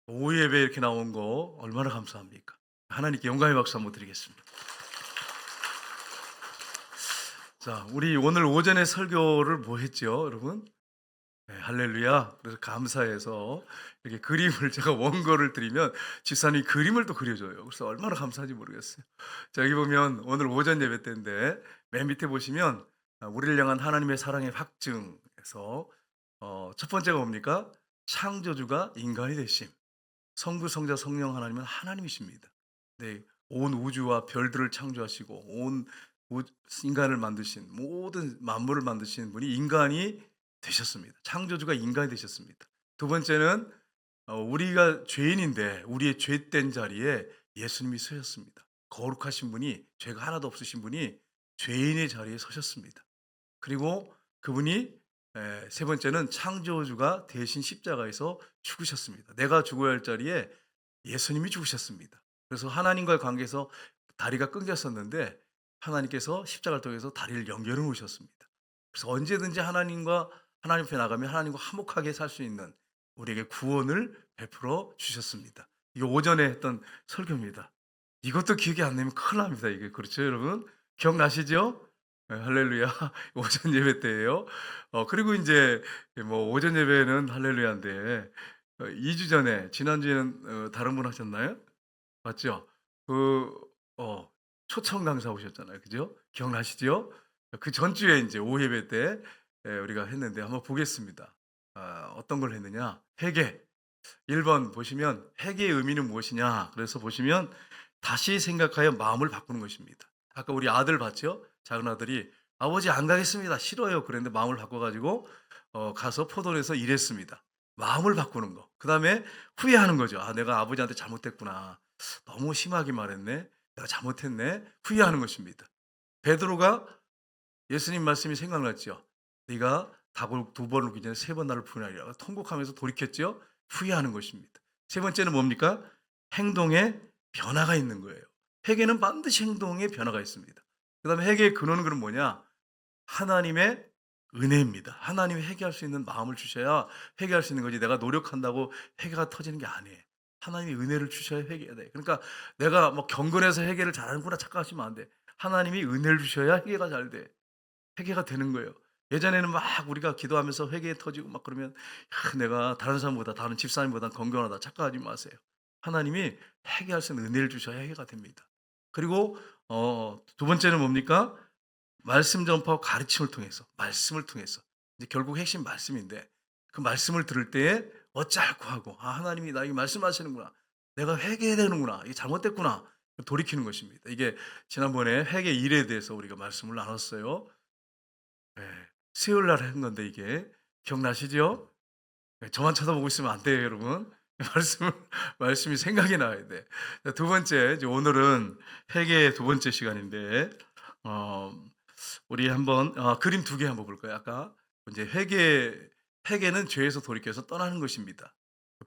오후 예배 이렇게 나온 거 얼마나 감사합니까? 하나님께 영광의 박수 한번 드리겠습니다. 자, 우리 오늘 오전에 설교를 뭐 했죠, 여러분? 네, 할렐루야. 그래서 감사해서 이렇게 그림을 제가 원고를 드리면 집사님이 그림을 또 그려줘요. 그래서 얼마나 감사한지 모르겠어요. 자, 여기 보면 오늘 오전 예배 때인데 맨 밑에 보시면 우리를 향한 하나님의 사랑의 확증에서 첫 번째가 뭡니까? 창조주가 인간이 되심. 성부, 성자, 성령 하나님은 하나님이십니다. 네, 온 우주와 별들을 창조하시고 온 인간을 만드신 모든 만물을 만드신 분이 인간이 되셨습니다. 창조주가 인간이 되셨습니다. 두 번째는 우리가 죄인인데 우리의 죄된 자리에 예수님이 서셨습니다. 거룩하신 분이 죄가 하나도 없으신 분이 죄인의 자리에 서셨습니다. 그리고 그분이 세 번째는 창조주가 대신 십자가에서 죽으셨습니다. 내가 죽어야 할 자리에 예수님이 죽으셨습니다. 그래서 하나님과의 관계에서 다리가 끊겼었는데 하나님께서 십자가를 통해서 다리를 연결해 놓으셨습니다. 그래서 언제든지 하나님 앞에 나가면 하나님과 화목하게 살 수 있는 우리에게 구원을 베풀어 주셨습니다. 이거 오전에 했던 설교입니다. 이것도 기억이 안 나면 큰일 납니다. 이게 그렇죠, 여러분? 기억나시죠? 네, 할렐루야. 오전 예배 때예요. 그리고 인제 뭐 오전 예배는 할렐루야인데 2주 전에 지난주에는 다른 분 하셨나요? 맞죠? 그 초청 강사 오셨잖아요. 그죠? 기억나시죠? 그 전주에 인제 오후 예배 때 우리가 했는데 한번 보겠습니다. 어떤 걸 했느냐? 회개. 1번 보시면 회개의 의미는 무엇이냐? 그래서 보시면 다시 생각하여 마음을 바꾸는 것입니다. 아까 우리 아들 봤죠? 작은 아들이 "아버지 안 가겠습니다. 싫어요." 그랬는데 마음을 바꿔 가지고 가서 포도원에서 일했습니다. 마음을 바꾸는 거. 그다음에 후회하는 거죠. '아 내가 아버지한테 잘못했구나. 너무 심하게 말했네. 내가 잘못했네.' 후회하는 것입니다. 베드로가 예수님 말씀이 생각났죠. "네가 답을 두 번을 기 전에 세 번 나를 부인하리라." 통곡하면서 돌이켰죠. 후회하는 것입니다. 세 번째는 뭡니까? 행동에 변화가 있는 거예요. 회개는 반드시 행동에 변화가 있습니다. 그다음에 회개의 근원은 그럼 뭐냐? 하나님의 은혜입니다. 하나님이 회개할 수 있는 마음을 주셔야 회개할 수 있는 거지 내가 노력한다고 회개가 터지는 게 아니에요. 하나님이 은혜를 주셔야 회개가 돼. 그러니까 내가 뭐 경건해서 회개를 잘하는구나 착각하시면 안 돼. 하나님이 은혜를 주셔야 회개가 잘 돼. 회개가 되는 거예요. 예전에는 막 우리가 기도하면서 회개 터지고 막 그러면 '야 내가 다른 사람보다 다른 집사님보다 건강하다.' 착각하지 마세요. 하나님이 회개할 수 있는 은혜를 주셔야 회개가 됩니다. 그리고 두 번째는 뭡니까? 말씀 전파와 가르침을 통해서 말씀을 통해서 이제 결국 핵심 말씀인데 그 말씀을 들을 때에 어찌할꼬 하고 '아 하나님이 나에게 말씀하시는구나. 내가 회개해야 되는구나. 이게 잘못됐구나.' 돌이키는 것입니다. 이게 지난번에 회개 일에 대해서 우리가 말씀을 나눴어요. 예. 수요일 날 한 건데 이게 기억나시죠? 예 저만 쳐다보고 있으면 안 돼요 여러분. 말씀을 말씀이 생각이 나야 돼. 자 두 번째 이제 오늘은 회개의 두 번째 시간인데 어 우리 한번 그림 두 개 한번 볼까요? 아까 이제 회개는 죄에서 돌이켜서 떠나는 것입니다.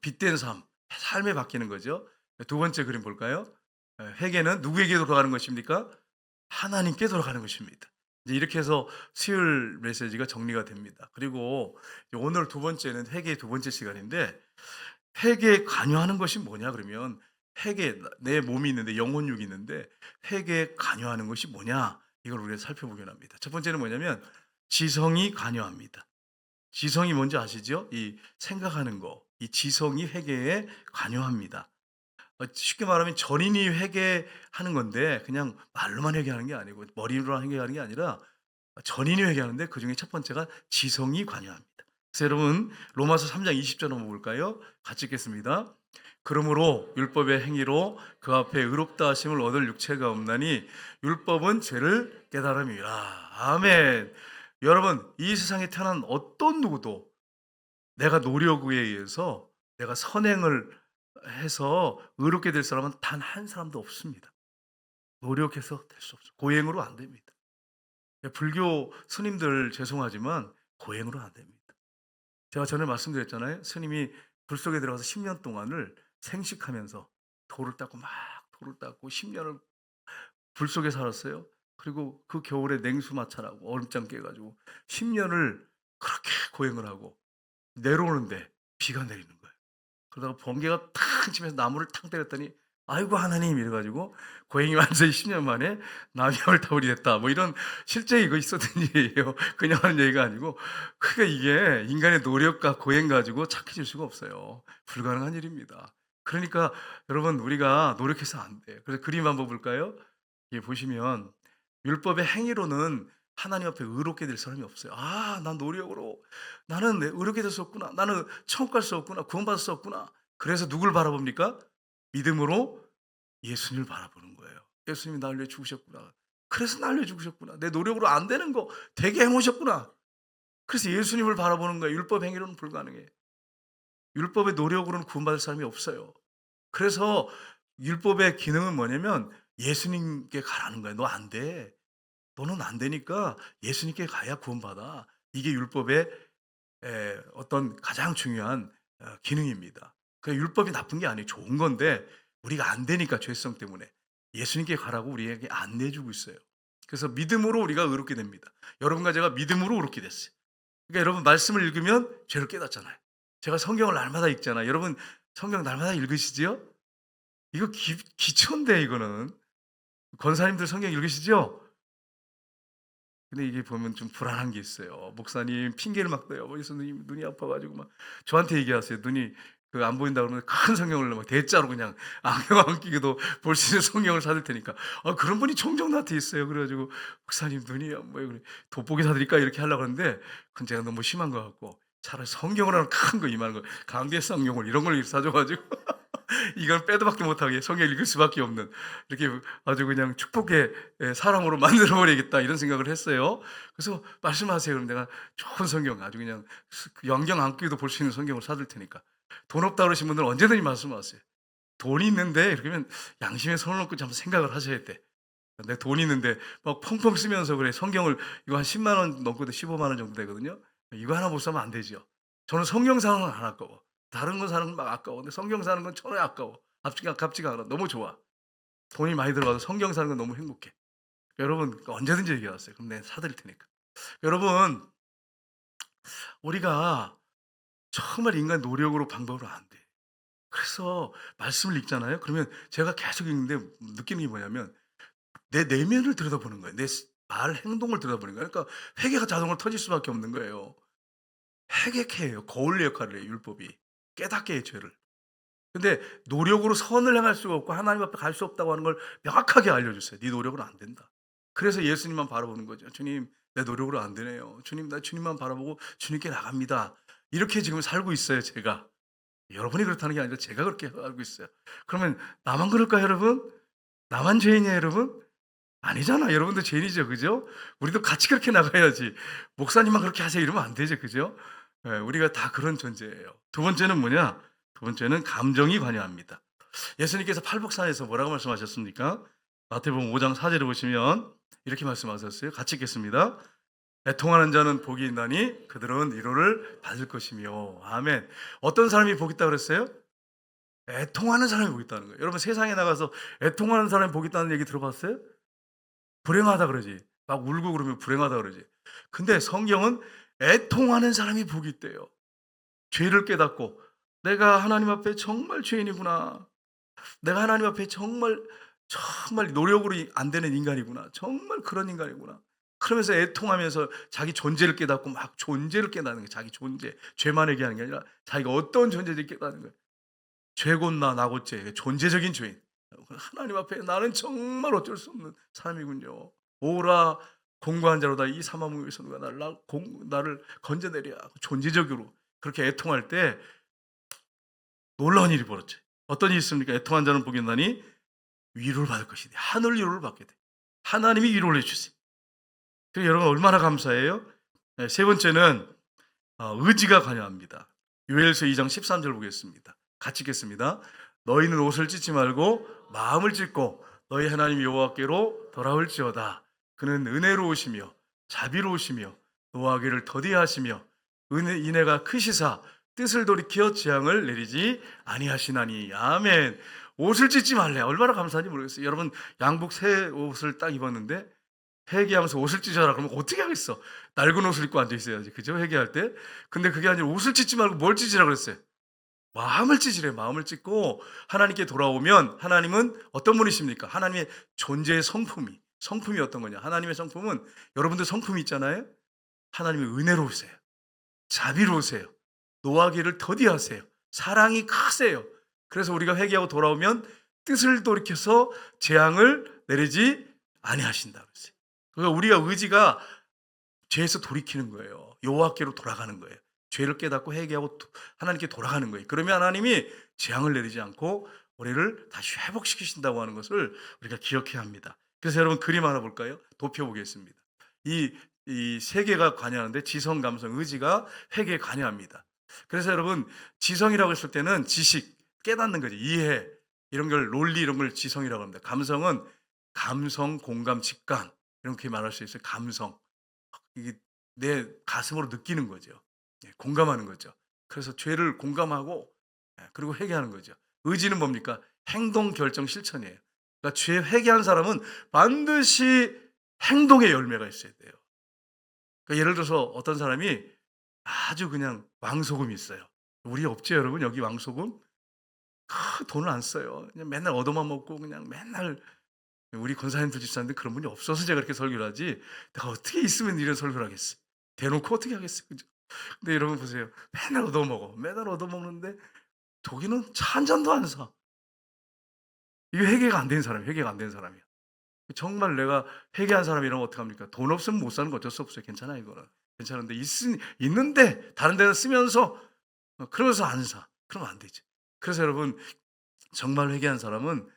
빛된 삶, 삶에 바뀌는 거죠. 두 번째 그림 볼까요? 회개는 누구에게 돌아가는 것입니까? 하나님께 돌아가는 것입니다. 이제 이렇게 해서 수요일 메시지가 정리가 됩니다. 그리고 오늘 두 번째는 회개의 두 번째 시간인데 회개에 관여하는 것이 뭐냐 그러면 내 몸이 있는데 영혼육이 있는데 회개에 관여하는 것이 뭐냐 이걸 우리가 살펴보긴 합니다. 첫 번째는 뭐냐면 지성이 관여합니다. 지성이 뭔지 아시죠? 이 생각하는 거. 이 지성이 회개에 관여합니다. 쉽게 말하면 전인이 회개하는 건데 그냥 말로만 회개하는 게 아니고 머리로만 회개하는 게 아니라 전인이 회개하는데 그중에 첫 번째가 지성이 관여합니다. 그래서 여러분 로마서 3장 20절 한번 볼까요? 같이 읽겠습니다. 그러므로 율법의 행위로 그 앞에 의롭다 하심을 얻을 육체가 없나니 율법은 죄를 깨달음이라. 아멘. 여러분 이 세상에 태어난 어떤 누구도 내가 노력에 의해서 내가 선행을 해서 의롭게 될 사람은 단 한 사람도 없습니다. 노력해서 될 수 없어요. 고행으로 안 됩니다. 불교 스님들 죄송하지만 고행으로 안 됩니다. 제가 전에 말씀드렸잖아요. 스님이 불 속에 들어가서 10년 동안을 생식하면서 돌을 닦고 10 년을 불 속에 살았어요. 그리고 그 겨울에 냉수 마찰하고 얼음장 깨 가지고 10 년을 그렇게 고행을 하고 내려오는데 비가 내리는 거예요. 그러다가 번개가 탁 치면서 나무를 탁 때렸더니 "아이고 하나님." 이래 가지고 고행이 완전히 10년 만에 나비아울 타월이 됐다. 뭐 이런 실제 이거 있었던 일이에요. 그냥 하는 얘기가 아니고. 그러니까 이게 인간의 노력과 고행 가지고 착해질 수가 없어요. 불가능한 일입니다. 그러니까 여러분 우리가 노력해서 안 돼요. 그래서 그림 한번 볼까요? 여기 보시면 율법의 행위로는 하나님 앞에 의롭게 될 사람이 없어요. '아 난 노력으로 나는 의롭게 될 수 없구나. 나는 천국 갈 수 없구나. 구원받을 수 없구나.' 그래서 누굴 바라봅니까? 믿음으로 예수님을 바라보는 거예요. '예수님이 나를 위해 죽으셨구나. 그래서 나를 위해 죽으셨구나. 내 노력으로 안 되는 거 되게 해 놓으셨구나.' 그래서 예수님을 바라보는 거예요. 율법 행위로는 불가능해. 율법의 노력으로는 구원받을 사람이 없어요. 그래서 율법의 기능은 뭐냐면 예수님께 가라는 거예요. "너 안 돼. 너는 안 되니까 예수님께 가야 구원받아." 이게 율법의 어떤 가장 중요한 기능입니다. 그 율법이 나쁜 게 아니에요. 좋은 건데 우리가 안 되니까 죄성 때문에 예수님께 가라고 우리에게 안내해 주고 있어요. 그래서 믿음으로 우리가 의롭게 됩니다. 여러분과 제가 믿음으로 의롭게 됐어요. 그러니까 여러분 말씀을 읽으면 죄를 깨닫잖아요. 제가 성경을 날마다 읽잖아요. 여러분 성경 날마다 읽으시지요? 이거 기초인데 이거는. 권사님들 성경 읽으시죠? 근데 이게 보면 좀 불안한 게 있어요. 목사님 핑계를 막 대요. "뭐 예수님 눈이 아파 가지고." 막 저한테 얘기하세요. 눈이 안 보인다 그러면 큰 성경을 막 대자로 그냥 안경 안 끼고도 볼 수 있는 성경을 사들 테니까. 그런 분이 종종 나한테 있어요. 그래 가지고 "목사님 눈이 안 보여요." 그래 "돋보기 사 드릴까?" 이렇게 하려고 하는데 그건 제가 너무 심한 것 같고 차라리 성경을 하나 큰 거 이만한 거 강대 쌍용을 이런 걸 사줘 가지고 이건 빼도 박도 못하게 성경 읽을 수밖에 없는 이렇게 아주 그냥 축복의 사랑으로 만들어 버리겠다 이런 생각을 했어요. 그래서 말씀하세요. 그럼 내가 좋은 성경 아주 그냥 영경 안 끼고도 볼 수 있는 성경을 사줄 테니까. 돈 없다 그러신 분들은 언제든지 말씀하세요. 돈이 있는데 그러면 양심에 손을 얹고 한번 생각을 하셔야 돼. 내 돈이 있는데 막 펑펑 쓰면서 그래 성경을 이거 한 10만 원 넘거든 15만 원 정도 되거든요. 이거 하나 못 사면 안 되죠. 저는 성경 사는 건 안 아까워. 다른 거 사는 건 막 아까워. 근데 성경 사는 건 천하에 아까워. 값지가 않아. 너무 좋아. 돈이 많이 들어가서 성경 사는 건 너무 행복해. 여러분 언제든지 얘기해 왔어요. 그럼 내가 사 드릴 테니까. 여러분 우리가 정말 인간 노력으로 방법으로 안 돼. 그래서 말씀을 읽잖아요. 그러면 제가 계속 읽는데 느끼는 게 뭐냐면 내 내면을 들여다보는 거예요. 내 말 행동을 들여다보는 거예요. 그러니까 회개가 자동으로 터질 수밖에 없는 거예요. 회개케 해요. 거울의 역할을 해요, 율법이. 깨닫게 해요, 죄를. 근데 노력으로 선을 행할 수가 없고 하나님 앞에 갈 수 없다고 하는 걸 명확하게 알려줬어요. 네 노력으로 안 된다. 그래서 예수님만 바라보는 거죠. 주님, 내 노력으로 안 되네요. 주님, 나 주님만 바라보고 주님께 나갑니다. 이렇게 지금 살고 있어요, 제가. 여러분이 그렇다는 게 아니라 제가 그렇게 알고 있어요. 그러면 나만 그럴까요, 여러분? 나만 죄인이에요, 여러분? 아니잖아. 여러분도 죄인이죠. 그죠? 우리도 같이 그렇게 나가야지. 목사님만 그렇게 하세요. 이러면 안 되죠. 그죠? 예, 우리가 다 그런 존재예요. 두 번째는 뭐냐? 두 번째는 감정이 관여합니다. 예수님께서 팔복산에서 뭐라고 말씀하셨습니까? 마태복음 5장 4절을 보시면 이렇게 말씀하셨어요. 같이 읽겠습니다. 애통하는 자는 복이 있나니 그들은 위로를 받을 것이며. 아멘. 어떤 사람이 복 있다고 그랬어요? 애통하는 사람이 복 있다는 거예요. 여러분 세상에 나가서 애통하는 사람이 복 있다는 얘기 들어봤어요? 불행하다 그러지. 막 울고 그러면 불행하다 그러지. 근데 성경은 애통하는 사람이 복이 있대요. 죄를 깨닫고 내가 하나님 앞에 정말 죄인이구나. 내가 하나님 앞에 정말 노력으로 안 되는 인간이구나. 정말 그런 인간이구나. 그러면서 애통하면서 자기 존재를 깨닫고 막 존재를 깨닫는 거예요. 자기 존재. 죄만 얘기하는 게 아니라 자기가 어떤 존재인지 깨닫는 거예요. 죄곧 나곧 죄. 존재적인 죄인. 하나님 앞에 나는 정말 어쩔 수 없는 사람이군요. 오라 공고한 자로다 이 사마무에서 누가 나를 건져내랴. 존재적으로 그렇게 애통할 때 놀라운 일이 벌어져요. 어떤 일이 있습니까? 애통한 자는 복이 있나니 위로를 받을 것이다. 하늘 위로를 받게 돼. 하나님이 위로를 해주세요. 그리고 여러분 얼마나 감사해요? 네, 세 번째는 의지가 관여합니다. 요엘서 2장 13절 보겠습니다. 같이 읽겠습니다. 너희는 옷을 찢지 말고 마음을 찢고 너희 하나님 여호와께로 돌아올지어다. 그는 은혜로우시며 자비로우시며 노하기를 더디하시며 인애가 크시사 뜻을 돌이켜 재앙을 내리지 아니하시나니. 아멘. 옷을 찢지 말래. 얼마나 감사한지 모르겠어요. 여러분 양복 새 옷을 딱 입었는데 회개하면서 옷을 찢어라 그러면 어떻게 하겠어? 낡은 옷을 입고 앉아 있어야지. 그죠? 회개할 때. 근데 그게 아니라 옷을 찢지 말고 뭘 찢으라 그랬어요? 마음을 찢으래. 마음을 찢고 하나님께 돌아오면 하나님은 어떤 분이십니까? 하나님의 존재의 성품이 어떤 거냐? 하나님의 성품은 여러분들 성품이 있잖아요. 하나님의 은혜로우세요. 자비로우세요. 노하기를 더디하세요. 사랑이 크세요. 그래서 우리가 회개하고 돌아오면 뜻을 돌이켜서 재앙을 내리지 아니하신다 그랬어요. 그러니까 우리가 의지가 죄에서 돌이키는 거예요. 여호와께로 돌아가는 거예요. 죄를 깨닫고 회개하고 하나님께 돌아가는 거예요. 그러면 하나님이 재앙을 내리지 않고 우리를 다시 회복시키신다고 하는 것을 우리가 기억해야 합니다. 그래서 여러분 그림 하나 볼까요? 도표 보겠습니다. 이 세 개가 관여하는데 지성, 감성, 의지가 회개에 관여합니다. 그래서 여러분 지성이라고 했을 때는 지식, 깨닫는 거죠. 이해 이런 걸 논리 이런 걸 지성이라고 합니다. 감성은 감성, 공감, 직감 이렇게 말할 수 있어요. 감성 이게 내 가슴으로 느끼는 거죠. 공감하는 거죠. 그래서 죄를 공감하고 그리고 회개하는 거죠. 의지는 뭡니까? 행동, 결정, 실천이에요. 그러니까 죄 회개한 사람은 반드시 행동의 열매가 있어야 돼요. 그러니까 예를 들어서 어떤 사람이 아주 그냥 왕소금이 있어요. 우리 없죠, 여러분? 여기 왕소금? 돈을 안 써요. 그냥 맨날 얻어만 먹고 그냥 맨날 우리 권사님들 집사인데 그런 분이 없어서 제가 그렇게 설교를 하지. 내가 어떻게 있으면 이런 설교를 하겠어? 대놓고 어떻게 하겠어? 그죠? 근데 여러분 보세요. 맨날 얻어먹어. 맨날 얻어먹는데 독일은 차 한 잔도 안 사. 이게 회개가 안 된 사람이에요. 회개가 안 된 사람이야. 정말 내가 회개한 사람이라면 어떡합니까? 돈 없으면 못 사는 거 어쩔 수 없어요. 괜찮아 이거는. 괜찮은데 있는데 다른 데는 쓰면서 그러면서 안 사. 그러면 안 되지. 그래서 여러분 정말 회개한 사람은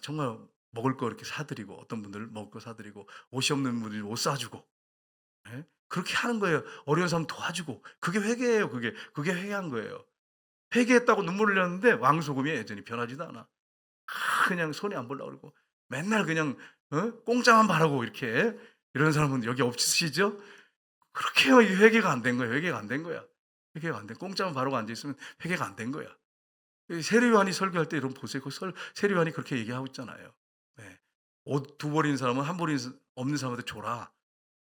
정말 먹을 거 이렇게 사드리고 어떤 분들은 먹을 거 사드리고 옷이 없는 분들이 옷 사주고 예? 그렇게 하는 거예요. 어려운 사람 도와주고 그게 회개예요. 그게 회개한 거예요. 회개했다고 눈물 흘렸는데 왕소금이 여전히 변하지도 않아. 그냥 손에 안 보려고 그러고 맨날 그냥 공짜만 바라고 이렇게 이런 사람은 여기 없으시죠? 그렇게 해요. 이게 회개가 안 된 거예요. 회개가 안 된 거야. 회개가 안 된. 공짜만 바라고 앉아 있으면 회개가 안 된 거야. 세례요한이 설교할 때 이런 보세요. 세례요한이 그렇게 얘기하고 있잖아요. 네. 옷 두 벌인 사람은 한 벌이 없는 사람한테 줘라.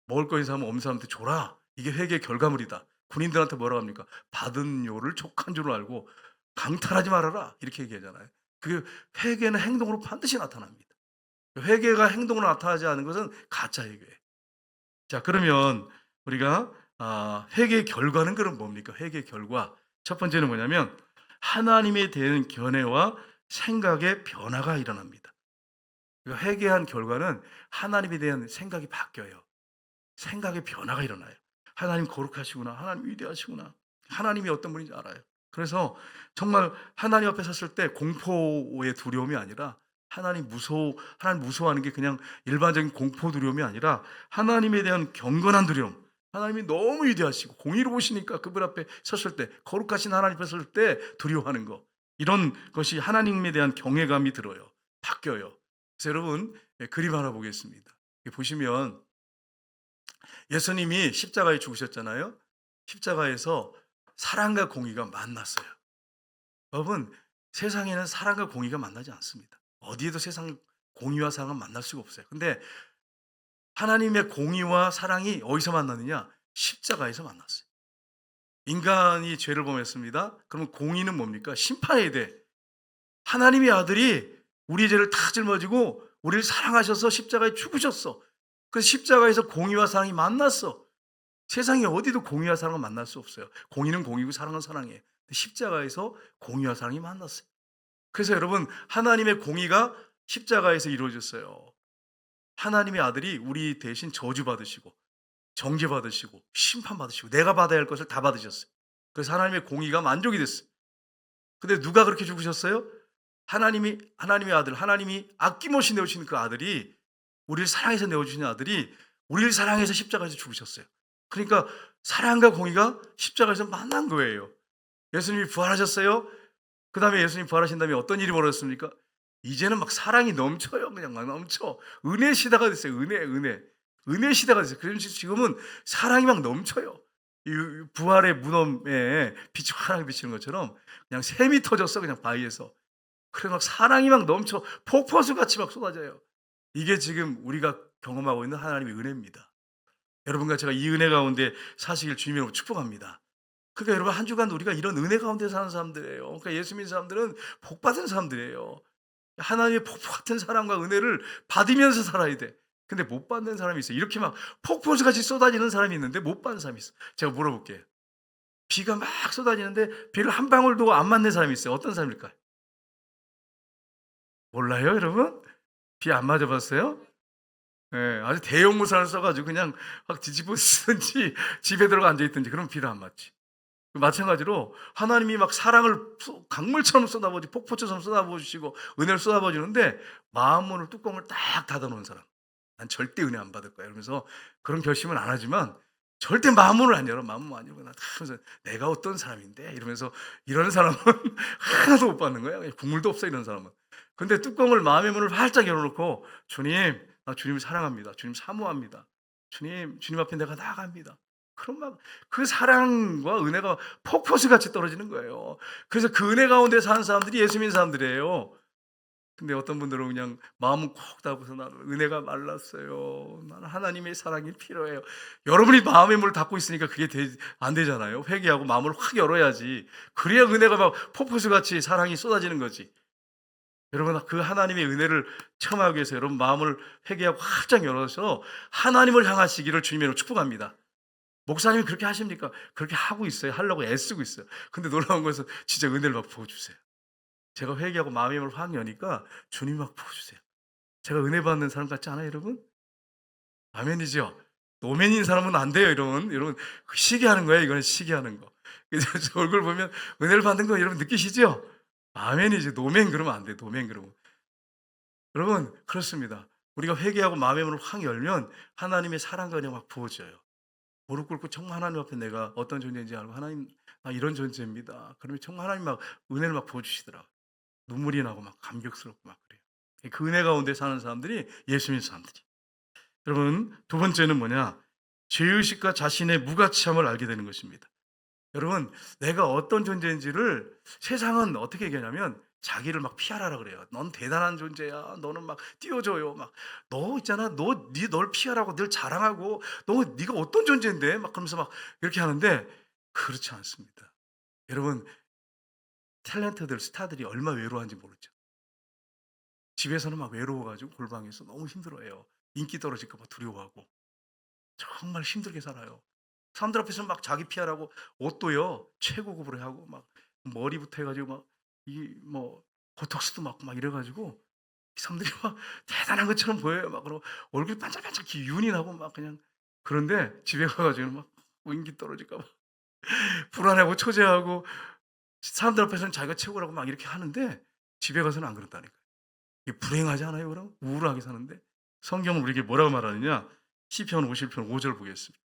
먹을 거 있는 사람은 없는 사람한테 줘라. 이게 회개의 결과물이다. 군인들한테 뭐라고 합니까? 받은 요를 족한 줄 알고 강탈하지 말아라. 이렇게 얘기하잖아요. 그게 회개는 행동으로 반드시 나타납니다. 회개가 행동으로 나타나지 않은 것은 가짜 회개예요. 자, 그러면 우리가 회개의 결과는 그럼 뭡니까? 회개의 결과. 첫 번째는 뭐냐면 하나님에 대한 견해와 생각의 변화가 일어납니다. 그러니까 회개한 결과는 하나님에 대한 생각이 바뀌어요. 생각의 변화가 일어나요. 하나님 거룩하시구나. 하나님 위대하시구나. 하나님이 어떤 분인지 알아요. 그래서 정말 하나님 앞에 섰을 때 공포의 두려움이 아니라 하나님 무서워하는 게 그냥 일반적인 공포 두려움이 아니라 하나님에 대한 경건한 두려움. 하나님이 너무 위대하시고 공의로우시니까 그분 앞에 섰을 때 거룩하신 하나님 앞에 섰을 때 두려워하는 거. 이런 것이 하나님에 대한 경외감이 들어요. 바뀌어요. 그래서 여러분 그림 하나 보겠습니다. 보시면 예수님이 십자가에 죽으셨잖아요. 십자가에서 사랑과 공의가 만났어요. 여러분 세상에는 사랑과 공의가 만나지 않습니다. 어디에도 세상 공의와 사랑은 만날 수가 없어요. 근데 하나님의 공의와 사랑이 어디서 만났느냐? 십자가에서 만났어요. 인간이 죄를 범했습니다. 그러면 공의는 뭡니까? 심판해야 돼. 하나님의 아들이 우리 죄를 다 짊어지고 우리를 사랑하셔서 십자가에 죽으셨어. 그래서 십자가에서 공의와 사랑이 만났어. 세상에 어디도 공의와 사랑은 만날 수 없어요. 공의는 공의고 사랑은 사랑이에요. 십자가에서 공의와 사랑이 만났어요. 그래서 여러분 하나님의 공의가 십자가에서 이루어졌어요. 하나님의 아들이 우리 대신 저주받으시고 정죄받으시고 심판받으시고 내가 받아야 할 것을 다 받으셨어요. 그래서 하나님의 공의가 만족이 됐어요. 근데 누가 그렇게 죽으셨어요? 하나님의 아들, 하나님이 아낌없이 내어주시는 그 아들이 우리를 사랑해서 내어주시는 아들이 우리를 사랑해서 십자가에서 죽으셨어요. 그러니까 사랑과 공의가 십자가에서 만난 거예요. 예수님이 부활하셨어요. 그 다음에 예수님 부활하신 다음에 어떤 일이 벌어졌습니까? 이제는 막 사랑이 넘쳐요. 그냥 막 넘쳐. 은혜 시대가 됐어요. 은혜 시대가 됐어요. 그래서 지금은 사랑이 막 넘쳐요. 이 부활의 무덤에 빛이 환하게 비치는 것처럼 그냥 샘이 터졌어. 그냥 바위에서. 그래 막 사랑이 막 넘쳐 폭포수 같이 막 쏟아져요. 이게 지금 우리가 경험하고 있는 하나님의 은혜입니다. 여러분과 제가 이 은혜 가운데 사시길 주님으로 축복합니다. 그러니까 여러분 한 주간 우리가 이런 은혜 가운데 사는 사람들이에요. 그러니까 예수 믿는 사람들은 복 받은 사람들이에요. 하나님의 폭포 같은 사랑과 은혜를 받으면서 살아야 돼. 근데 못 받는 사람이 있어요. 이렇게 막 폭포수같이 쏟아지는 사람이 있는데 못 받는 사람이 있어요. 제가 물어볼게요. 비가 막 쏟아지는데 비를 한 방울도 안 맞는 사람이 있어요. 어떤 사람일까요? 몰라요, 여러분? 비 안 맞아 봤어요? 예. 아주 대형 우산을 써 가지고 그냥 막 뒤집어 쓰든지 집에 들어가 앉아 있든지 그러면 비를 안 맞지. 마찬가지로 하나님이 막 사랑을 강물처럼 쏟아부으시 폭포처럼 쏟아부으시고 은혜를 쏟아부어 주는데 마음 문을 뚜껑을 딱 닫아 놓은 사람. '난 절대 은혜 안 받을 거야.' 이러면서 그런 결심은 안 하지만 절대 마음 문을 안 열어. 마음 문 안 열고 나 하면서 '내가 어떤 사람인데.' 이러면서 이런 사람은 하나도 못 받는 거야. 국물도 없어 이런 사람은. 근데 뚜껑을 마음의 문을 활짝 열어 놓고 "주님, 나 주님을 사랑합니다. 주님 사모합니다. 주님 앞에 내가 나아갑니다." 그런 막 그 사랑과 은혜가 폭포수같이 떨어지는 거예요. 그래서 그 은혜 가운데 사는 사람들이 예수 믿는 사람들이에요. 근데 어떤 분들은 그냥 마음은 콕 닫고서 "나는 은혜가 말랐어요. 나는 하나님의 사랑이 필요해요." 여러분이 마음의 문을 닫고 있으니까 그게 안 되잖아요. 회개하고 마음을 확 열어야지. 그래야 은혜가 막 폭포수같이 사랑이 쏟아지는 거지. 여러분 그 하나님의 은혜를 체험하기 위해서 여러분 마음을 회개하고 활짝 열어서 하나님을 향하시기를 주님의 이름으로 축복합니다. 목사님이 그렇게 하십니까? 그렇게 하고 있어요. 하려고 애쓰고 있어요. 근데 놀라운 것은 진짜 은혜를 막 부어 주세요. 제가 회개하고 마음의 문을 확 여니까 주님이 막 부어 주세요. 제가 은혜 받는 사람 같지 않아요, 여러분? 아멘이죠. 노맨인 사람은 안 돼요, 여러분. 여러분 시기하는 거예요. 이거는 시기하는 거. 그래서 저 얼굴 보면 은혜를 받는 거 여러분 느끼시죠? 아멘이지. 노맨 그러면 안 돼. 노맨 그러면. 여러분 그렇습니다. 우리가 회개하고 마음의 문을 확 열면 하나님의 사랑과 은혜가 막 부어져요. 무릎 꿇고 정말 하나님 앞에 내가 어떤 존재인지 알고 "하나님 나 이런 존재입니다." 그러면 정말 하나님 막 은혜를 막 부어 주시더라고요. 눈물이 나고 막 감격스럽고 막 그래요. 그 은혜 가운데 사는 사람들이 예수 믿는 사람들이. 여러분 두 번째는 뭐냐? 죄의식과 자신의 무가치함을 알게 되는 것입니다. 여러분 내가 어떤 존재인지를 세상은 어떻게 얘기하냐면 자기를 막 피하라라 그래요. "넌 대단한 존재야. 너는 막 띄워줘요." 막 "너 있잖아. 널 피하라고 늘 자랑하고 네가 어떤 존재인데?" 막 그러면서 막 이렇게 하는데 그렇지 않습니다. 여러분 탤런트들 스타들이 얼마나 외로워하는지 모르죠. 집에서는 막 외로워 가지고 골방에서 너무 힘들어해요. 인기 떨어질까 봐 두려워하고 정말 힘들게 살아요. 사람들 앞에서 막 자기 피하라고 옷도요 최고급으로 하고 막 머리부터 해 가지고 막 이 뭐 보톡스도 맞고 막 이래 가지고 이 사람들이 막 대단한 것처럼 보여요. 막 그러고 얼굴이 반짝반짝 윤이 나고 막 그냥 그런데 집에 가 가지고는 막 인기 떨어질까 봐 불안해하고 초조해하고 사람들 앞에서는 자기가 최고라고 막 이렇게 하는데 집에 가서는 안 그렇다니까요. 이게 불행하지 않아요 그럼? 우울하게 사는데? 성경은 우리에게 뭐라고 말하느냐? 시편 50편 5절 보겠습니다.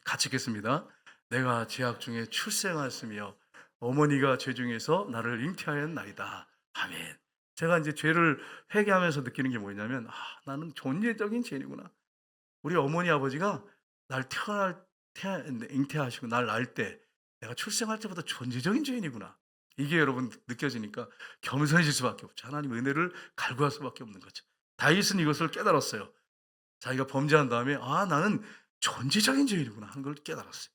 같이 읽겠습니다. "내가 죄악 중에 출생하였으며 어머니가 죄 중에서 나를 잉태하였나이다." 아멘. 제가 이제 죄를 회개하면서 느끼는 게 뭐냐면 '아 나는 존재적인 죄인이구나.' 우리 어머니 아버지가 날 잉태하시고 날 낳을 때 내가 출생할 때보다 존재적인 죄인이구나. 이게 여러분 느껴지니까 겸손해질 수밖에 없죠. 하나님 은혜를 갈구할 수밖에 없는 거죠. 다윗은 이것을 깨달았어요. 자기가 범죄한 다음에 '아 나는 존재적인 죄인이구나.' 하는 걸 깨달았어요.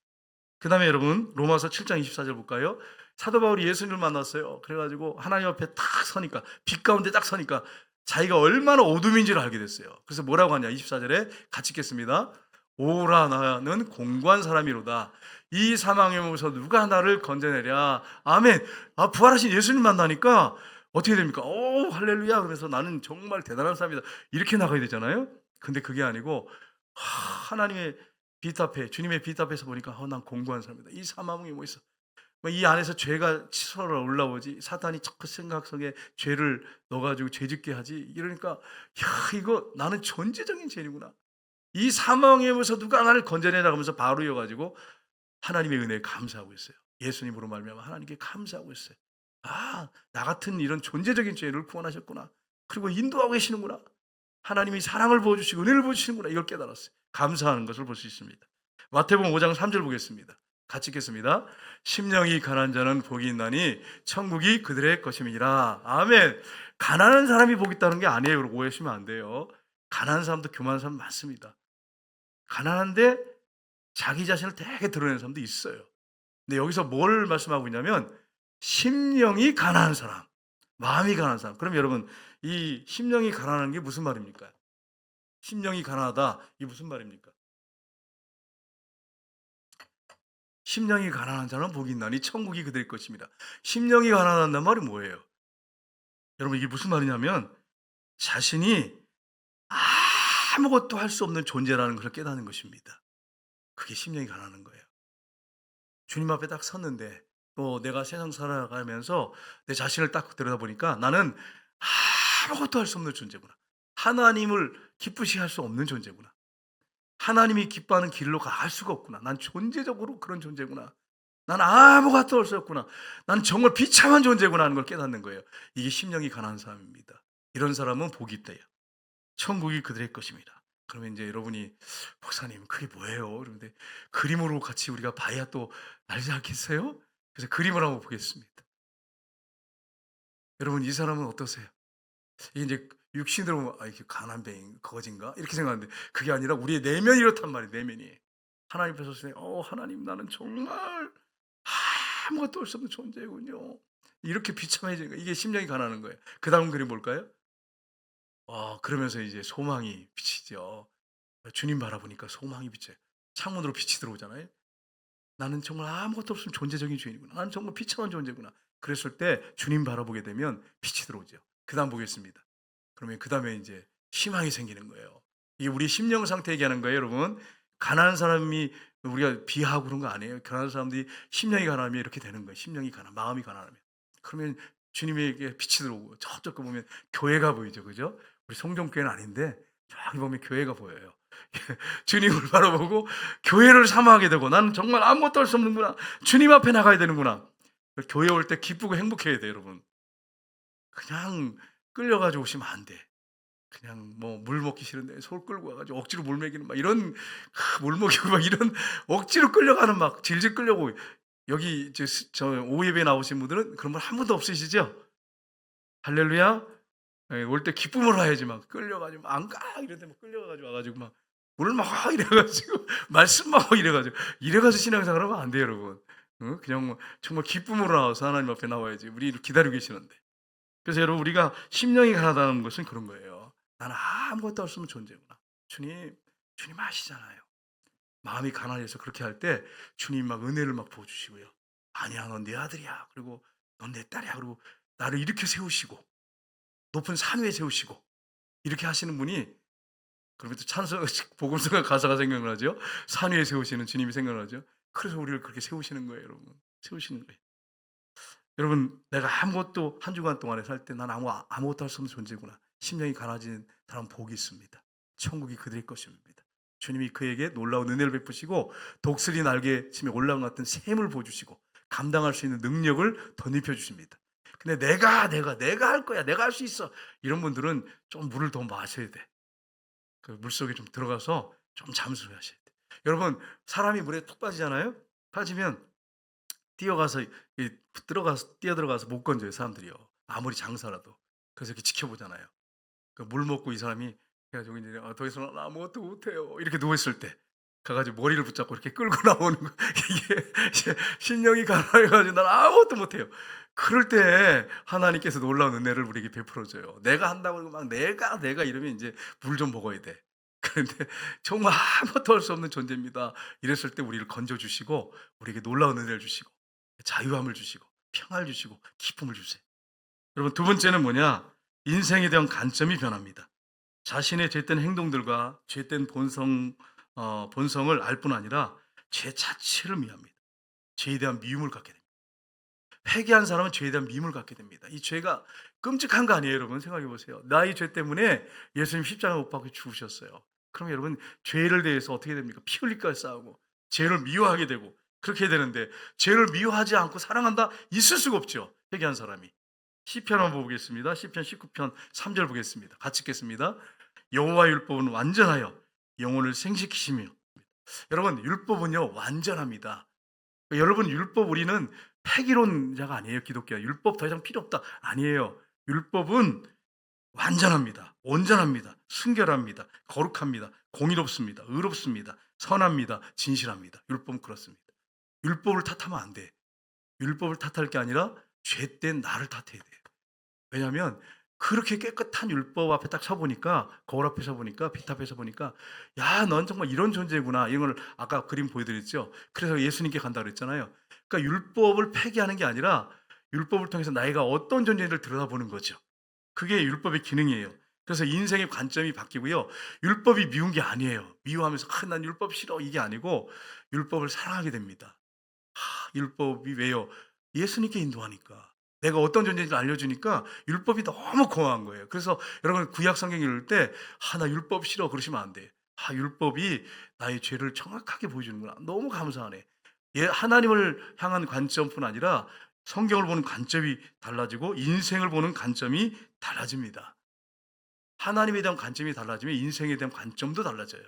그다음에 여러분 로마서 7장 24절 볼까요? 사도 바울이 예수님을 만났어요. 그래 가지고 하나님 앞에 딱 서니까 빛 가운데 딱 서니까 자기가 얼마나 어둠인지를 알게 됐어요. 그래서 뭐라고 하냐 24 절에 같이 읽겠습니다. "오라 나는 공고한 사람이로다. 이 사망의 몸에서 누가 나를 건져내랴." 아멘. 아 부활하신 예수님 만나니까 어떻게 됩니까? "오 할렐루야." 그래서 '나는 정말 대단한 사람이다.' 이렇게 나가야 되잖아요. 근데 그게 아니고 하나님의 빛 앞에 주님의 빛 앞에서 보니까 '난 공고한 사람이다. 이 사망이 뭐 있어.' 이 안에서 죄가 치솟아 올라오지 사탄이 자꾸 생각 속에 죄를 넣어 가지고 죄짓게 하지 이러니까 '야 이거 나는 존재적인 죄인이구나. 이 사망에서 누가 나를 건져내라.' 하면서 바로 이어 가지고 하나님의 은혜에 감사하고 있어요. 예수님으로 말미암아 하나님께 감사하고 있어요. '아 나 같은 이런 존재적인 죄를 구원하셨구나. 그리고 인도하고 계시는구나. 하나님이 사랑을 부어 주시고 은혜를 부어 주시는구나.' 이걸 깨달았어요. 감사하는 것을 볼 수 있습니다. 마태복음 5장 3절 보겠습니다. 같이 읽겠습니다. "심령이 가난한 자는 복이 있나니 천국이 그들의 것임이니라." 아멘. 가난한 사람이 복 있다는 게 아니에요. 여러분 오해하시면 안 돼요. 가난한 사람도 교만한 사람 많습니다. 가난한데 자기 자신을 되게 드러내는 사람도 있어요. 근데 여기서 뭘 말씀하고 있냐면 심령이 가난한 사람, 마음이 가난한 사람. 그럼 여러분 이 심령이 가난한 게 무슨 말입니까? 심령이 가난하다 이게 무슨 말입니까? 심령이 가난한 자는 복이 있나니 천국이 그들의 것입니다. 심령이 가난하다는 말이 뭐예요? 여러분 이게 무슨 말이냐면 자신이 아무것도 할 수 없는 존재라는 것을 깨닫는 것입니다. 그게 심령이 가난한 거예요. 주님 앞에 딱 섰는데 또 내가 세상 살아가면서 내 자신을 딱 들여다보니까 나는 아무것도 할 수 없는 존재구나. 하나님을 기쁘시게 할 수 없는 존재구나. 하나님이 기뻐하는 길로 갈 수가 없구나. 난 존재적으로 그런 존재구나. 난 아무것도 할 수 없구나. 난 정말 비참한 존재구나 하는 걸 깨닫는 거예요. 이게 심령이 가난한 사람입니다. 이런 사람은 복이 있대요. 천국이 그들의 것입니다. 그러면 이제 여러분이 목사님 그게 뭐예요? 그런데 그림으로 같이 우리가 봐야 또 알지 않겠어요? 그래서 그림을 한번 보겠습니다. 여러분 이 사람은 어떠세요? 이게 이제 육신으로 이렇게 가난뱅이 거진가 이렇게 생각하는데 그게 아니라 우리의 내면이 이렇단 말이에요. 내면이 하나님 앞에 섰을 때 하나님 나는 정말 아무것도 할 수 없는 존재군요. 이렇게 비참해지는 거예요. 이게 심령이 가난한 거예요. 그 다음 그림 볼까요? 그러면서 이제 소망이 비치죠. 주님 바라보니까 소망이 비쳐요. 창문으로 빛이 들어오잖아요. 나는 정말 아무것도 없으면 존재적인 주인이구나. 나는 정말 비참한 존재구나. 그랬을 때 주님 바라보게 되면 빛이 들어오죠. 그다음 보겠습니다. 그러면 그다음에 이제 희망이 생기는 거예요. 이게 우리 심령 상태 얘기하는 거예요, 여러분. 가난한 사람이 우리가 비하하고 그런 거 아니에요. 가난한 사람들이 심령이 가난하면 이렇게 되는 거예요. 심령이 가난, 마음이 가난하면. 그러면 주님에게 빛이 들어오고 저쪽 거 보면 교회가 보이죠, 그죠? 우리 성전교회는 아닌데 저기 보면 교회가 보여요. 주님을 바라보고 교회를 사모하게 되고 나는 정말 아무것도 할 수 없는구나. 주님 앞에 나가야 되는구나. 교회 올 때 기쁘고 행복해야 돼요, 여러분. 그냥 끌려가지고 오시면 안 돼. 그냥 뭐 물 먹기 싫은데 솔 끌고 와가지고 억지로 물 먹이는 막 이런 물 먹이고 막 이런 억지로 끌려가는 막 질질 끌려고 여기 저 오예배 나오신 분들은 그런 분 한 분도 없으시죠? 할렐루야. 올 때 기쁨으로 해야지 막 끌려가지고 안 가 이런데 막 끌려가지고 와가지고 막 물 먹어 이래가지고 말씀 먹어 이래가지고 신앙생활 하면 안 돼요, 여러분. 그냥 뭐 정말 기쁨으로 나와서 하나님 앞에 나와야지. 우리를 기다리고 계시는데. 그래서 여러분 우리가 심령이 가난하다는 것은 그런 거예요. 나는 아무것도 없으면 존재구나. 주님 아시잖아요. 마음이 가난해서 그렇게 할 때 주님 막 은혜를 막 부어주시고요. 아니야, 넌 내 아들이야. 그리고 넌 내 딸이야. 그리고 나를 이렇게 세우시고 높은 산 위에 세우시고 이렇게 하시는 분이 그러면 또 찬송 복음성가 가사가 생각나죠. 산 위에 세우시는 주님이 생각나죠. 그래서 우리를 그렇게 세우시는 거예요, 여러분. 세우시는 거예요. 여러분 내가 아무것도 한 주간 동안에 살 때 난 아무것도 할 수 없는 존재구나. 심령이 가난해진 사람 복이 있습니다. 천국이 그들의 것입니다. 주님이 그에게 놀라운 은혜를 베푸시고 독수리 날개 침에 올라온 것 같은 샘을 부어주시고 감당할 수 있는 능력을 덧입혀 주십니다. 근데 내가 할 거야. 내가 할 수 있어. 이런 분들은 좀 물을 더 마셔야 돼. 그 물속에 좀 들어가서 좀 잠수를 하셔야 돼. 여러분 사람이 물에 툭 빠지잖아요. 빠지면 뛰어가서 뛰어들어가서 못 건져요, 사람들이요. 아무리 장사라도. 그래서 이렇게 지켜보잖아요. 그 물 먹고 이 사람이 그래가지고 이제 더 이상 아무것도 못해요. 이렇게 누워있을 때 가가지고 머리를 붙잡고 이렇게 끌고 나오는 거. 이게 심령이 가난해가지고 난 아무것도 못해요. 그럴 때 하나님께서 놀라운 은혜를 우리에게 베풀어줘요. 내가 한다고 그러고 막 내가 이러면 이제 물 좀 먹어야 돼. 그런데 정말 아무것도 할 수 없는 존재입니다. 이랬을 때 우리를 건져주시고 우리에게 놀라운 은혜를 주시고 자유함을 주시고 평화를 주시고 기쁨을 주세요. 여러분 두 번째는 뭐냐? 인생에 대한 관점이 변합니다. 자신의 죄된 행동들과 죄된 본성을 알 뿐 아니라 죄 자체를 미합니다. 죄에 대한 미움을 갖게 됩니다. 회개한 사람은 죄에 대한 미움을 갖게 됩니다. 이 죄가 끔찍한 거 아니에요, 여러분? 생각해 보세요. 나의 죄 때문에 예수님 십자가 못 박혀 죽으셨어요. 그럼 여러분 죄를 대해서 어떻게 됩니까? 피 흘릴까 싸우고 죄를 미워하게 되고 그렇게 되는데 죄를 미워하지 않고 사랑한다? 있을 수가 없죠. 회개한 사람이. 시편 한번 보겠습니다. 시편 19편 3절 보겠습니다. 같이 읽겠습니다. 여호와의 율법은 완전하여 영혼을 생식시키시며. 여러분 율법은요 완전합니다. 여러분 율법 우리는 폐기론자가 아니에요. 기독교가 율법 더 이상 필요 없다 아니에요. 율법은 완전합니다. 온전합니다. 순결합니다. 거룩합니다. 공의롭습니다. 의롭습니다. 선합니다. 진실합니다. 율법은 그렇습니다. 율법을 탓하면 안 돼. 율법을 탓할 게 아니라 죄된 나를 탓해야 돼. 왜냐하면 그렇게 깨끗한 율법 앞에 딱 서 보니까, 거울 앞에 서 보니까, 빛 앞에 서 보니까 '야 넌 정말 이런 존재구나.' 이런 걸 아까 그림 보여 드렸죠. 그래서 예수님께 간다고 그랬잖아요. 그러니까 율법을 폐기하는 게 아니라 율법을 통해서 나이가 어떤 존재인지를 들여다보는 거죠. 그게 율법의 기능이에요. 그래서 인생의 관점이 바뀌고요. 율법이 미운 게 아니에요. 미워하면서 '아 난 율법 싫어.' 이게 아니고 율법을 사랑하게 됩니다. 율법이 왜요? 예수님께 인도하니까. 내가 어떤 존재인지 알려주니까 율법이 너무 고마운 거예요. 그래서 여러분 구약 성경 읽을 때 나 율법 싫어 그러시면 안 돼. 율법이 나의 죄를 정확하게 보여주는구나. 너무 감사하네. 하나님을 향한 관점뿐 아니라 성경을 보는 관점이 달라지고 인생을 보는 관점이 달라집니다. 하나님에 대한 관점이 달라지면 인생에 대한 관점도 달라져요.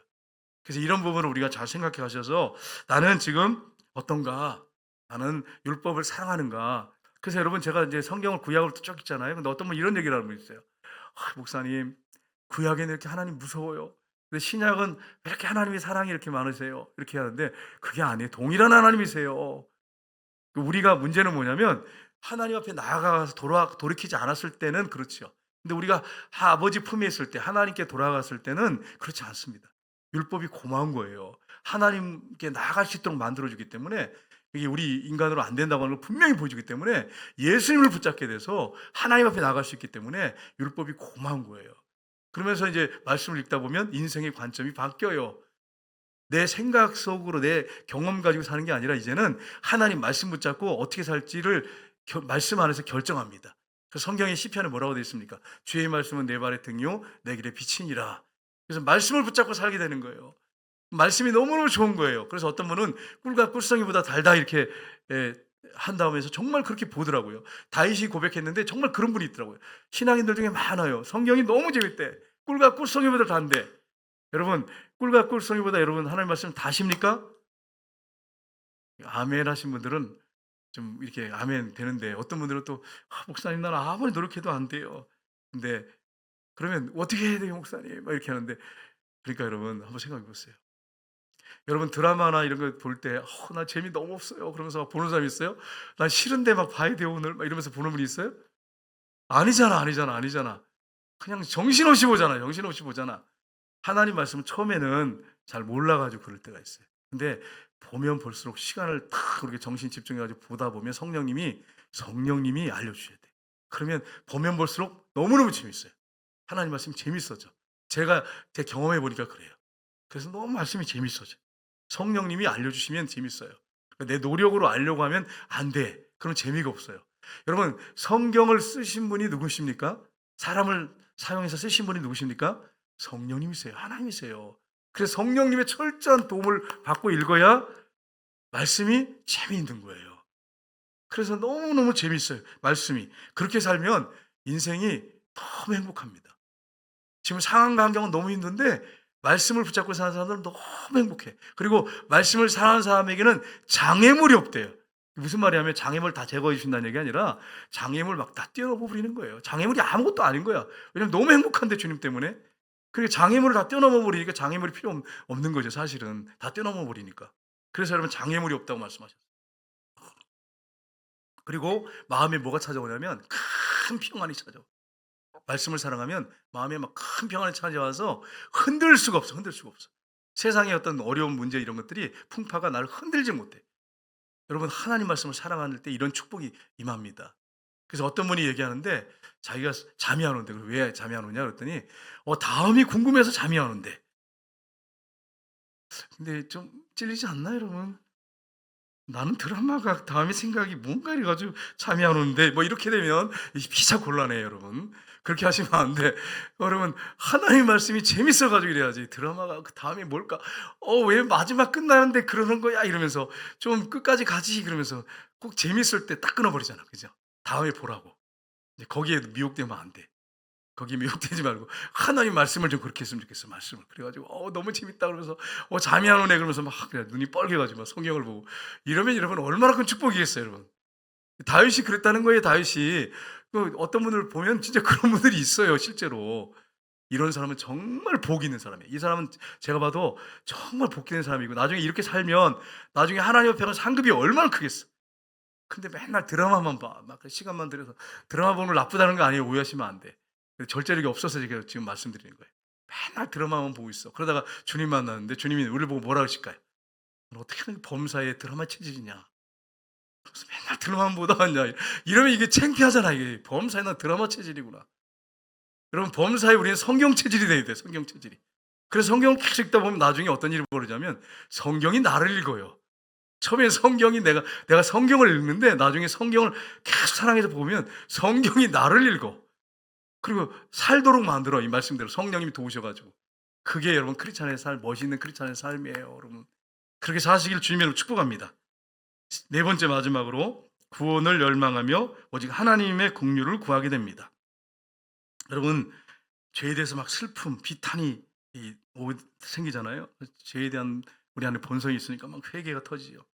그래서 이런 부분을 우리가 잘 생각해 가셔서 '나는 지금 어떤가? 나는 율법을 사랑하는가?' 그래서 여러분 제가 이제 성경을 구약을 쭉 읽잖아요. 근데 어떤 분 이런 얘기를 하는 분 있어요. 목사님 구약에는 이렇게 하나님 무서워요. 근데 신약은 왜 이렇게 하나님의 사랑이 이렇게 많으세요?' 이렇게 하는데 그게 아니에요. 동일한 하나님이세요. 우리가 문제는 뭐냐면 하나님 앞에 나아가서 돌이키지 않았을 때는 그렇죠. 근데 우리가 아버지 품에 있을 때 하나님께 돌아갔을 때는 그렇지 않습니다. 율법이 고마운 거예요. 하나님께 나아갈 수 있도록 만들어주기 때문에 이게 우리 인간으로 안 된다고 하는 걸 분명히 보여주기 때문에 예수님을 붙잡게 돼서 하나님 앞에 나아갈 수 있기 때문에 율법이 고마운 거예요. 그러면서 이제 말씀을 읽다 보면 인생의 관점이 바뀌어요. 내 생각 속으로 내 경험 가지고 사는 게 아니라 이제는 하나님 말씀 붙잡고 어떻게 살지를 말씀 안에서 결정합니다. 그 성경의 시편에 뭐라고 되어 있습니까? 주의 말씀은 내 발의 등이요 내 길의 빛이니라. 그래서 말씀을 붙잡고 살게 되는 거예요. 말씀이 너무너무 좋은 거예요. 그래서 어떤 분은 꿀과 꿀성이보다 달다 이렇게 한다고 해서 정말 그렇게 보더라고요. 다윗이 고백했는데 정말 그런 분이 있더라고요. 신앙인들 중에 많아요. 성경이 너무 재밌대. 꿀과 꿀성이보다 단데. 여러분 꿀과 꿀성이보다 여러분 하나님 말씀 다십니까? 아멘 하신 분들은 좀 이렇게 아멘 되는데 어떤 분들은 또 목사님 나는 아무리 노력해도 안 돼요. 근데 그러면 어떻게 해야 돼요 목사님? 막 이렇게 하는데 그러니까 여러분 한번 생각해 보세요. 여러분 드라마나 이런 거 볼 때 나 재미 너무 없어요. 그러면서 막 보는 사람 있어요? 난 싫은데 막 봐야 돼 오늘 막 이러면서 보는 분이 있어요? 아니잖아, 아니잖아, 아니잖아. 그냥 정신없이 보잖아, 정신없이 보잖아. 하나님 말씀은 처음에는 잘 몰라 가지고 그럴 때가 있어요. 근데 보면 볼수록 시간을 탁 그렇게 정신 집중해 가지고 보다 보면 성령님이 알려 주셔야 돼. 그러면 보면 볼수록 너무너무 재밌어요. 하나님 말씀이 재밌어져. 제가 제 경험해 보니까 그래요. 그래서 너무 말씀이 재밌어져요. 성령님이 알려 주시면 재밌어요. 내 노력으로 알려고 하면 안 돼. 그럼 재미가 없어요. 여러분 성경을 쓰신 분이 누구십니까? 사람을 사용해서 쓰신 분이 누구십니까? 성령님이세요. 하나님이세요. 그래서 성령님의 철저한 도움을 받고 읽어야 말씀이 재미있는 거예요. 그래서 너무너무 재미있어요. 말씀이. 그렇게 살면 인생이 너무 행복합니다. 지금 상황과 환경은 너무 힘든데 말씀을 붙잡고 사는 사람들은 너무 행복해. 그리고 말씀을 사랑하는 사람에게는 장애물이 없대요. 무슨 말이냐면 장애물 다 제거해 주신다는 얘기 아니라 장애물 막 다 뛰어넘어 버리는 거예요. 장애물이 아무것도 아닌 거야. 왜냐면 너무 행복한데 주님 때문에. 그게 장애물을 다 뛰어넘어 버리니까 장애물이 필요 없는 거죠, 사실은. 다 뛰어넘어 버리니까. 그래서 여러분 장애물이 없다고 말씀하셨어요. 그리고 마음에 뭐가 찾아오냐면 큰 평안이 찾아와. 말씀을 사랑하면 마음에 막 큰 평안이 찾아와서 흔들 수가 없어. 흔들 수가 없어. 세상의 어떤 어려운 문제 이런 것들이 풍파가 나를 흔들지 못해. 여러분 하나님 말씀을 사랑할 때 이런 축복이 임합니다. 그래서 어떤 분이 얘기하는데 자기가 잠이 안 오는데 왜 잠이 안 오냐 그랬더니 다음이 궁금해서 잠이 안 온대. 근데 좀 찔리지 않나요, 여러분? 나는 드라마가 다음에 생각이 뭔가 이래 가지고 잠이 안 오는데 뭐 이렇게 되면 피차 곤란해요, 여러분. 그렇게 하시면 안 돼. 여러분 하나님 말씀이 재밌어 가지고 이래야지. 드라마가 그다음에 뭘까? 왜 마지막 끝나는데 그러는 거야?" 이러면서 "좀 끝까지 가지." 그러면서 꼭 재밌을 때 딱 끊어 버리잖아. 그죠? 다음에 보라고. 이제 거기에 미혹되면 안 돼. 거기에 미혹되지 말고 하나님 말씀을 좀 그렇게 했으면 좋겠어, 말씀을. 그래 가지고 너무 재밌다 그러면서 잠이 안 오네 그러면서 막 그래 눈이 뻘개 가지고 막 성경을 보고 이러면 여러분 얼마나 큰 축복이겠어요, 여러분. 다윗이 그랬다는 거예요, 다윗이. 어떤 분들 보면 진짜 그런 분들이 있어요, 실제로. 이런 사람은 정말 복 있는 사람이에요. 이 사람은 제가 봐도 정말 복 있는 사람이고 나중에 이렇게 살면 나중에 하나님 앞에 가서 상급이 얼마나 크겠어. 근데 맨날 드라마만 봐. 막 시간만 들여서 드라마 보는 거 나쁘다는 거 아니에요. 오해하시면 안 돼. 절제력이 없어서 제가 지금 말씀드리는 거예요. 맨날 드라마만 보고 있어. 그러다가 주님 만났는데 주님이 우리를 보고 뭐라 하실까요? "너 어떻게 범사에 드라마 체질이냐? 그래서 맨날 드라마만 보다 왔냐?" 이러면 이게 창피하잖아 이게. 범사에는 드라마 체질이구나. 여러분 범사에 우리는 성경 체질이 돼야 돼. 성경 체질이. 그래서 성경을 계속 읽다 보면 나중에 어떤 일이 벌어지냐면 성경이 나를 읽어요. 처음에 성경이 내가 성경을 읽는데 나중에 성경을 계속 사랑해서 보면 성경이 나를 읽어. 그리고 살도록 만들어. 이 말씀대로 성령님이 도우셔 가지고. 그게 여러분 크리스찬의 삶, 멋있는 크리스찬의 삶이에요, 여러분. 그렇게 사시길 주님으로 축복합니다. 네 번째 마지막으로 구원을 열망하며 오직 하나님의 긍휼을 구하게 됩니다. 여러분 죄에 대해서 막 슬픔, 비탄이 생기잖아요. 죄에 대한 우리 안에 본성이 있으니까 막 회개가 터지죠.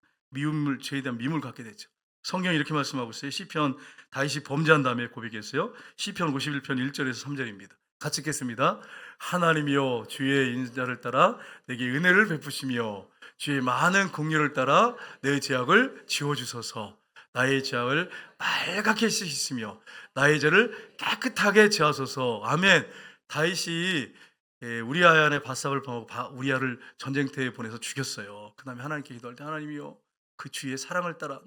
죄에 대한 미움을 갖게 되죠. 성경이 이렇게 말씀하고 있어요. 시편 다윗이 범죄한 다음에 고백했어요. 시편 51편 1절에서 3절입니다. 같이 읽겠습니다. 하나님이여 주의 인자를 따라 내게 은혜를 베푸시며 주의 많은 긍휼을 따라 내 죄악을 지워주소서. 나의 죄악을 빨갛게 씻으시며 나의 죄를 깨끗하게 제하소서. 아멘. 다윗이 우리아의 밧삽을 범하고 우리아를 전쟁터에 보내서 죽였어요. 그 다음에 하나님께 기도할 때 하나님이여 그 주의 사랑을 따라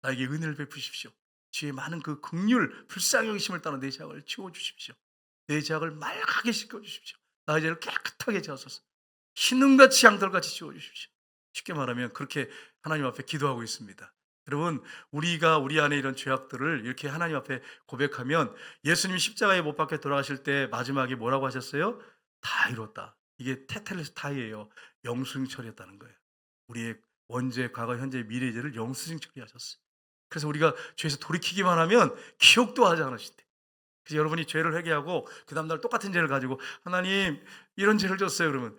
나에게 은혜를 베푸십시오. 주의 많은 그 긍휼 불쌍히 여기심을 따라 내 죄악을 지워주십시오. 내 죄악을 말하게 씻겨주십시오. 나의 죄를 깨끗하게 지어소서. 신음같이 양털같이 지워주십시오. 쉽게 말하면 그렇게 하나님 앞에 기도하고 있습니다. 여러분 우리가 우리 안에 이런 죄악들을 이렇게 하나님 앞에 고백하면 예수님이 십자가에 못 박혀 돌아가실 때 마지막에 뭐라고 하셨어요? 다 이뤘다. 이게 테텔레스타이예요. 영수증 처리했다는 거예요. 우리의 원죄, 과거, 현재, 미래의 죄를 영수증 처리하셨어요. 그래서 우리가 죄에서 돌이키기만 하면 기억도 하지 않으신대. 그래서 여러분이 죄를 회개하고 그 다음날 똑같은 죄를 가지고 하나님 이런 죄를 졌어요. 그러면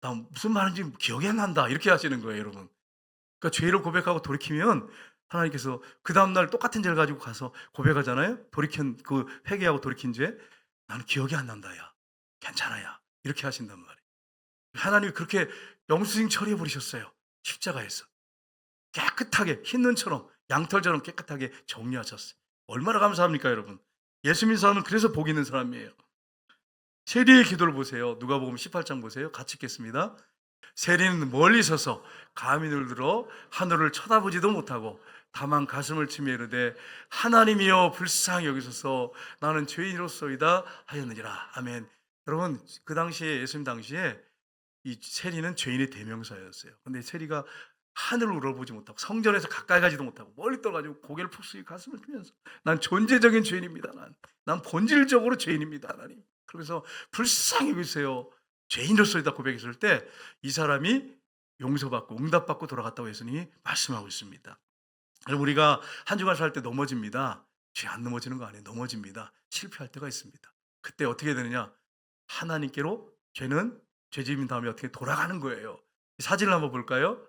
나 무슨 말인지 기억이 안 난다. 이렇게 하시는 거예요, 여러분. 그러니까 죄를 고백하고 돌이키면 하나님께서 그 다음날 똑같은 죄를 가지고 가서 고백하잖아요. 그 회개하고 돌이킨 죄 나는 기억이 안 난다. 야 괜찮아야 이렇게 하신단 말이에요. 하나님이 그렇게 영수증 처리해 버리셨어요. 십자가에서 깨끗하게 흰 눈처럼 양털처럼 깨끗하게 정리하셨어요. 얼마나 감사합니까 여러분. 예수 믿는 사람은 그래서 복 있는 사람이에요. 세리의 기도를 보세요. 누가복음 18장 보세요. 같이 읽겠습니다. 세리는 멀리 서서 가민을 들어 하늘을 쳐다보지도 못하고 다만 가슴을 치며 이르되 하나님이여 불쌍히 여기소서 나는 죄인으로소이다 하였느니라. 아멘. 여러분 그 당시에 예수님 당시에 이 세리는 죄인의 대명사였어요. 근데 세리가 하늘을 우러보지 못하고 성전에서 가까이 가지도 못하고 멀리 떠가지고 고개를 푹 숙이고 가슴을 피면서 난 존재적인 죄인입니다. 난 본질적으로 죄인입니다. 하나님. 그러면서 불쌍히 여기세요. 죄인으로서이다 고백했을 때 이 사람이 용서받고 응답받고 돌아갔다고 예수님이 말씀하고 있습니다. 우리가 한 주간 살 때 넘어집니다. 죄 안 넘어지는 거 아니에요. 넘어집니다. 실패할 때가 있습니다. 그때 어떻게 되느냐? 하나님께로 죄는 죄짐인 다음에 어떻게 돌아가는 거예요. 사진을 한번 볼까요?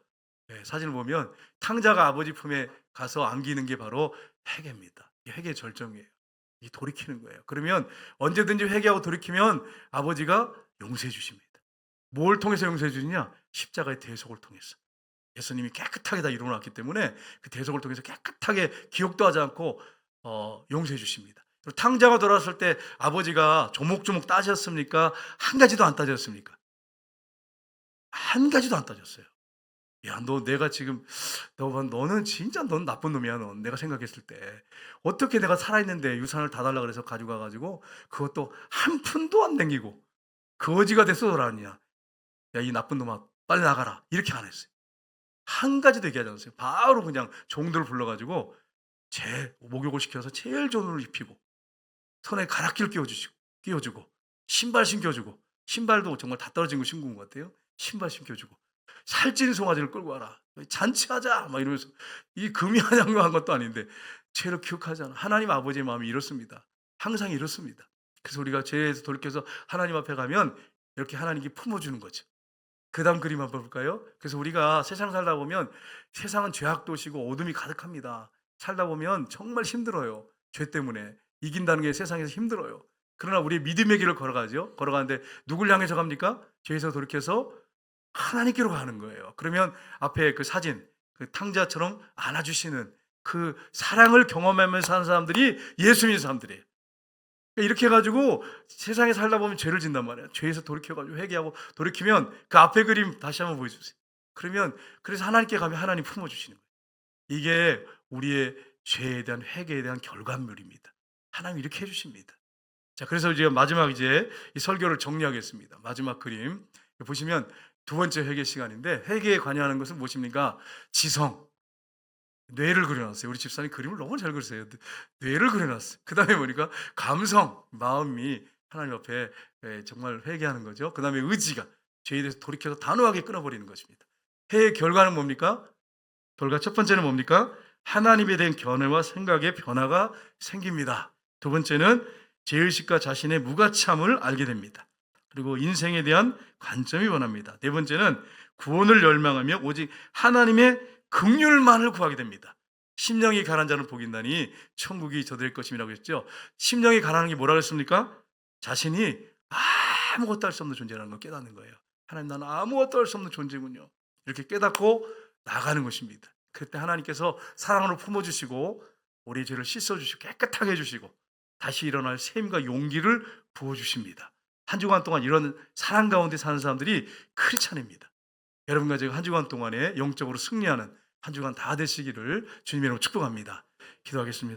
네, 사진을 보면 탕자가 아버지 품에 가서 안기는 게 바로 회개입니다. 이게 회개의 절정이에요. 이 돌이키는 거예요. 그러면 언제든지 회개하고 돌이키면 아버지가 용서해 주십니다. 뭘 통해서 용서해 주느냐? 십자가의 대속을 통해서. 예수님이 깨끗하게 다 이루어놨기 때문에 그 대속을 통해서 깨끗하게 기억도 하지 않고 용서해 주십니다. 탕자가 돌아왔을 때 아버지가 조목조목 따졌습니까? 한 가지도 안 따졌습니까? 한 가지도 안 따졌어요. 야, 내가 지금 너는 진짜 넌 나쁜 놈이야. 넌 내가 생각했을 때 어떻게 내가 살아있는데 유산을 다 달라 그래서 가지고 가가지고 그것도 한 푼도 안 남기고 거지가 돼서 돌아왔냐? 야, 이 나쁜 놈아 빨리 나가라. 이렇게 안 했어요. 한 가지도 얘기하지 않았어요. 바로 그냥 종들을 불러가지고 목욕을 시켜서 제일 좋은 옷을 입히고 손에 가락길 끼워주고 신발 신겨주고 신발도 정말 다 떨어진 거 신고 온 것 같아요. 신발 신겨주고 살찐 송아지를 끌고 와라. 잔치하자. 막 이러면서 이 금이 한양한 것도 아닌데 죄를 기억하잖아. 하나님 아버지의 마음이 이렇습니다. 항상 이렇습니다. 그래서 우리가 죄에서 돌이켜서 하나님 앞에 가면 이렇게 하나님께 품어주는 거죠. 그 다음 그림 한번 볼까요? 그래서 우리가 세상 살다 보면 세상은 죄악 도시고 어둠이 가득합니다. 살다 보면 정말 힘들어요. 죄 때문에 이긴다는 게 세상에서 힘들어요. 그러나 우리의 믿음의 길을 걸어가죠. 걸어가는데 누굴 향해서 갑니까? 죄에서 돌이켜서 하나님께로 가는 거예요. 그러면 앞에 그 사진, 그 탕자처럼 안아주시는 그 사랑을 경험하면서 사는 사람들이 예수 믿는 사람들이에요. 이렇게 해가지고 세상에 살다 보면 죄를 짓단 말이에요. 죄에서 돌이켜가지고 회개하고 돌이키면 그 앞에 그림 다시 한번 보여주세요. 그러면 그래서 하나님께 가면 하나님 품어주시는 거예요. 이게 우리의 죄에 대한 회개에 대한 결과물입니다. 하나님 이렇게 해주십니다. 자, 그래서 이제 마지막 이제 이 설교를 정리하겠습니다. 마지막 그림 보시면 두 번째 회개 시간인데 회개에 관여하는 것은 무엇입니까? 지성, 뇌를 그려놨어요. 우리 집사님 그림을 너무 잘 그리세요. 뇌를 그려놨어요. 그 다음에 보니까 감성, 마음이 하나님 앞에 정말 회개하는 거죠. 그 다음에 의지가 죄에 대해서 돌이켜서 단호하게 끊어버리는 것입니다. 회의 결과는 뭡니까? 결과 첫 번째는 뭡니까? 하나님에 대한 견해와 생각의 변화가 생깁니다. 두 번째는 죄의식과 자신의 무가참을 알게 됩니다. 그리고 인생에 대한 관점이 변합니다. 네 번째는 구원을 열망하며 오직 하나님의 긍휼만을 구하게 됩니다. 심령이 가난한 자는 복이 있나니 천국이 저들의 것임이라고 했죠. 심령이 가난한 게 뭐라고 했습니까? 자신이 아무것도 할 수 없는 존재라는 걸 깨닫는 거예요. 하나님, 나는 아무것도 할 수 없는 존재군요. 이렇게 깨닫고 나가는 것입니다. 그때 하나님께서 사랑으로 품어주시고 우리의 죄를 씻어주시고 깨끗하게 해주시고 다시 일어날 셈과 용기를 부어주십니다. 한 주간 동안 이런 사랑 가운데 사는 사람들이 크리스찬입니다. 여러분과 제가 한 주간 동안에 영적으로 승리하는 한 주간 다 되시기를 주님의 이름으로 축복합니다. 기도하겠습니다.